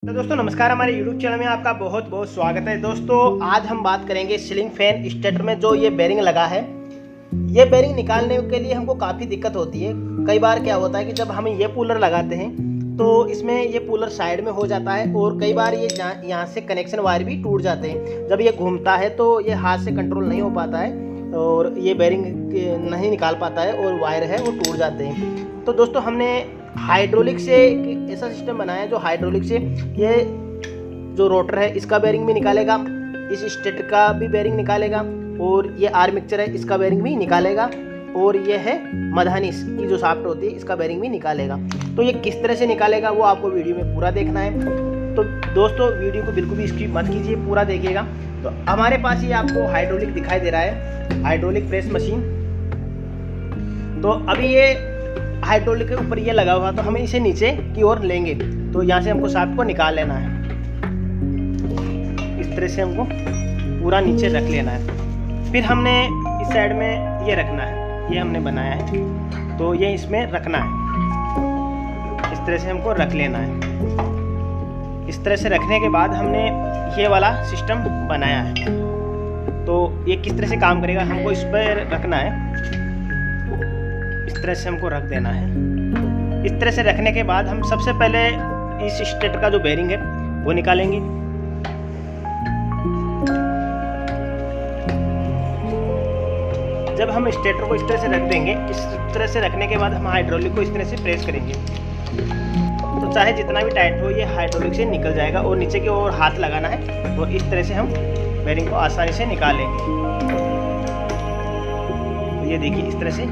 तो दोस्तों नमस्कार, हमारे YouTube चैनल में आपका बहुत बहुत स्वागत है। दोस्तों आज हम बात करेंगे सीलिंग फैन स्टार्टर में जो ये बेरिंग लगा है। ये बेरिंग निकालने के लिए हमको काफ़ी दिक्कत होती है। कई बार क्या होता है कि जब हम ये पुलर लगाते हैं तो इसमें ये पुलर साइड में हो जाता है और कई बार ये यहाँ से कनेक्शन वायर भी टूट जाते हैं। जब ये घूमता है तो ये हाथ से कंट्रोल नहीं हो पाता है और ये बेरिंग नहीं निकाल पाता है और वायर है वो टूट जाते हैं। तो दोस्तों हमने हाइड्रोलिक से एक ऐसा सिस्टम बनाया है जो हाइड्रोलिक से ये जो रोटर है इसका बेरिंग भी निकालेगा, इस स्टेटर का भी बेरिंग निकालेगा और ये आर्मेचर है इसका बेरिंग भी निकालेगा और ये है मधानी की जो शाफ्ट होती है इसका बेरिंग भी निकालेगा। तो ये किस तरह से निकालेगा वो आपको वीडियो में पूरा देखना है। तो दोस्तों वीडियो को बिल्कुल भी स्किप मत कीजिए, पूरा देखिएगा। तो हमारे पास ये आपको हाइड्रोलिक दिखाई दे रहा है, हाइड्रोलिक प्रेस मशीन। तो अभी ये हाइड्रोलिक के ऊपर ये लगा हुआ तो हमें इसे नीचे की ओर लेंगे। तो यहाँ से हमको शाफ्ट को निकाल लेना है, इस तरह से हमको पूरा नीचे रख लेना है। फिर हमने इस साइड में ये रखना है, ये हमने बनाया है तो ये इसमें रखना है, इस तरह से हमको रख लेना है। इस तरह से रखने के बाद हमने ये वाला सिस्टम बनाया है। तो ये किस तरह से काम करेगा, हमको इस पर रखना है, इस तरह से हमको रख देना है। इस तरह से रखने के बाद हम सबसे पहले इस स्टेटर का जो बेरिंग है वो निकालेंगे। जब हम स्टेटर को इस तरह से रख देंगे, इस तरह से रखने के बाद हम हाइड्रोलिक को इस तरह से प्रेस करेंगे तो चाहे जितना भी टाइट हो ये हाइड्रोलिक से निकल जाएगा और नीचे की ओर हाथ लगाना है और इस तरह से हम बेरिंग को आसानी से निकालेंगे। तो ये देखिए इस तरह से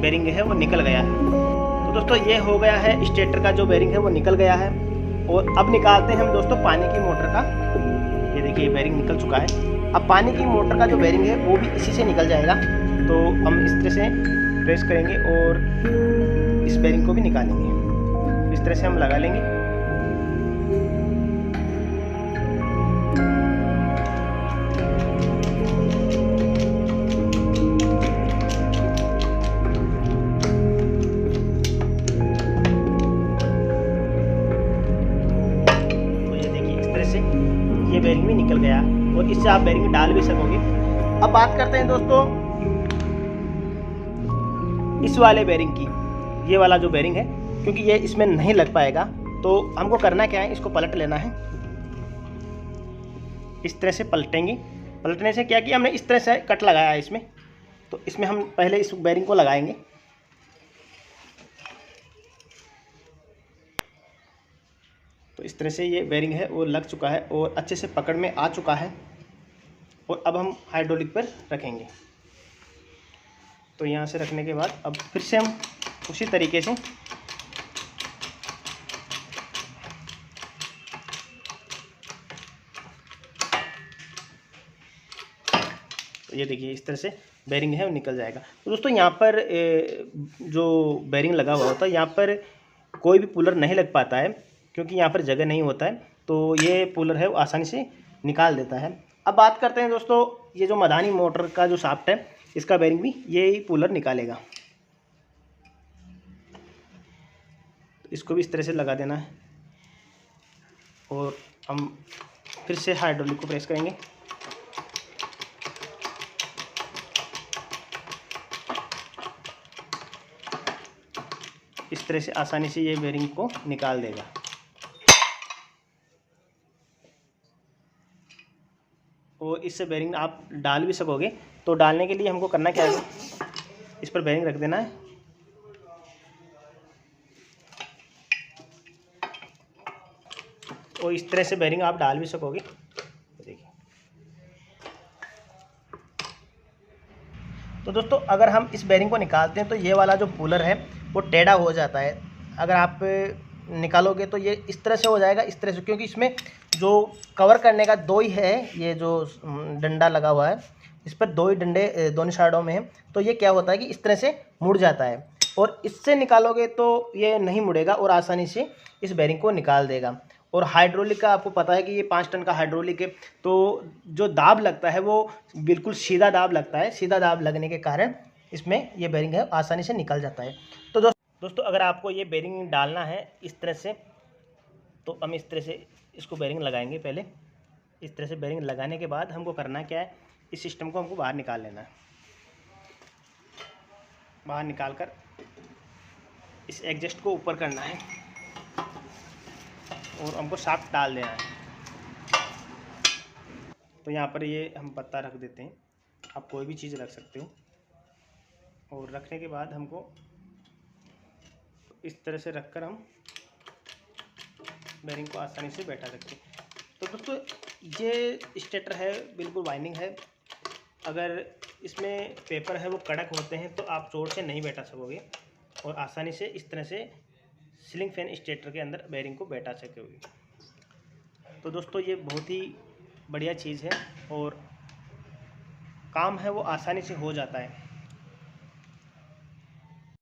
बेरिंग है वो निकल गया है। तो दोस्तों ये हो गया है, स्टेटर का जो बेरिंग है वो निकल गया है। और अब निकालते हैं हम दोस्तों पानी की मोटर का। ये देखिए बेरिंग निकल चुका है। अब पानी की मोटर का जो बेरिंग है वो भी इसी से निकल जाएगा। तो हम इस तरह से प्रेस करेंगे और इस बेरिंग को भी निकालेंगे, इस तरह से हम लगा लेंगे। ये बेरिंग भी निकल गया और इससे आप बेरिंग डाल भी सकोगे। अब बात करते हैं दोस्तों इस वाले बेरिंग की। ये वाला जो बेरिंग है क्योंकि ये इसमें नहीं लग पाएगा तो हमको करना क्या है, इसको पलट लेना है। इस तरह से पलटेंगे। पलटने से क्या किया हमने, इस तरह से कट लगाया है इसमें। तो इसमें हम पहले इस बेरिंग को लगाएंगे। तो इस तरह से ये बेरिंग है वो लग चुका है और अच्छे से पकड़ में आ चुका है। और अब हम हाइड्रोलिक पर रखेंगे। तो यहाँ से रखने के बाद अब फिर से हम उसी तरीके से तो ये देखिए इस तरह से बेरिंग है वो निकल जाएगा। तो दोस्तों यहाँ पर जो बेरिंग लगा हुआ होता है यहाँ पर कोई भी पुलर नहीं लग पाता है क्योंकि यहाँ पर जगह नहीं होता है। तो ये पुलर है वो आसानी से निकाल देता है। अब बात करते हैं दोस्तों ये जो मधानी मोटर का जो शाफ्ट है इसका बेरिंग भी यही पुलर निकालेगा। इसको भी इस तरह से लगा देना है और हम फिर से हाइड्रोलिक को प्रेस करेंगे। इस तरह से आसानी से ये बेरिंग को निकाल देगा। और इससे बेरिंग आप डाल भी सकोगे। तो डालने के लिए हमको करना क्या है, इस पर बेरिंग रख देना है और इस तरह से बेरिंग आप डाल भी सकोगे। देखिए तो दोस्तों अगर हम इस बेरिंग को निकालते हैं तो ये वाला जो पुलर है वो टेढ़ा हो जाता है। अगर आप निकालोगे तो ये इस तरह से हो जाएगा, इस तरह से, क्योंकि इसमें जो कवर करने का दो ही है, ये जो डंडा लगा हुआ है इस पर दो ही डंडे दोनों साइडों में है। तो ये क्या होता है कि इस तरह से मुड़ जाता है और इससे निकालोगे तो ये नहीं मुड़ेगा और आसानी से इस बेरिंग को निकाल देगा। और हाइड्रोलिक का आपको पता है कि ये 5 टन का हाइड्रोलिक है तो जो दाब लगता है वो बिल्कुल सीधा दाब लगता है। सीधा दाब लगने के कारण इसमें ये बेरिंग है आसानी से निकल जाता है। तो दोस्तों अगर आपको ये बेरिंग डालना है इस तरह से तो हम इस तरह से इसको बेरिंग लगाएंगे। पहले इस तरह से बेरिंग लगाने के बाद हमको करना क्या है, इस सिस्टम को हमको बाहर निकाल लेना है। बाहर निकाल कर इस एग्जस्ट को ऊपर करना है और हमको शाफ्ट डाल देना है। तो यहाँ पर ये हम पत्ता रख देते हैं, आप कोई भी चीज़ रख सकते हो। और रखने के बाद हमको इस तरह से रखकर हम बेरिंग को आसानी से बैठा सकते हैं। तो दोस्तों ये स्टेटर है, बिल्कुल वाइंडिंग है। अगर इसमें पेपर है वो कड़क होते हैं तो आप जोर से नहीं बैठा सकोगे और आसानी से इस तरह से सीलिंग फैन स्टेटर के अंदर बेरिंग को बैठा सकोगे। तो दोस्तों ये बहुत ही बढ़िया चीज़ है और काम है वो आसानी से हो जाता है।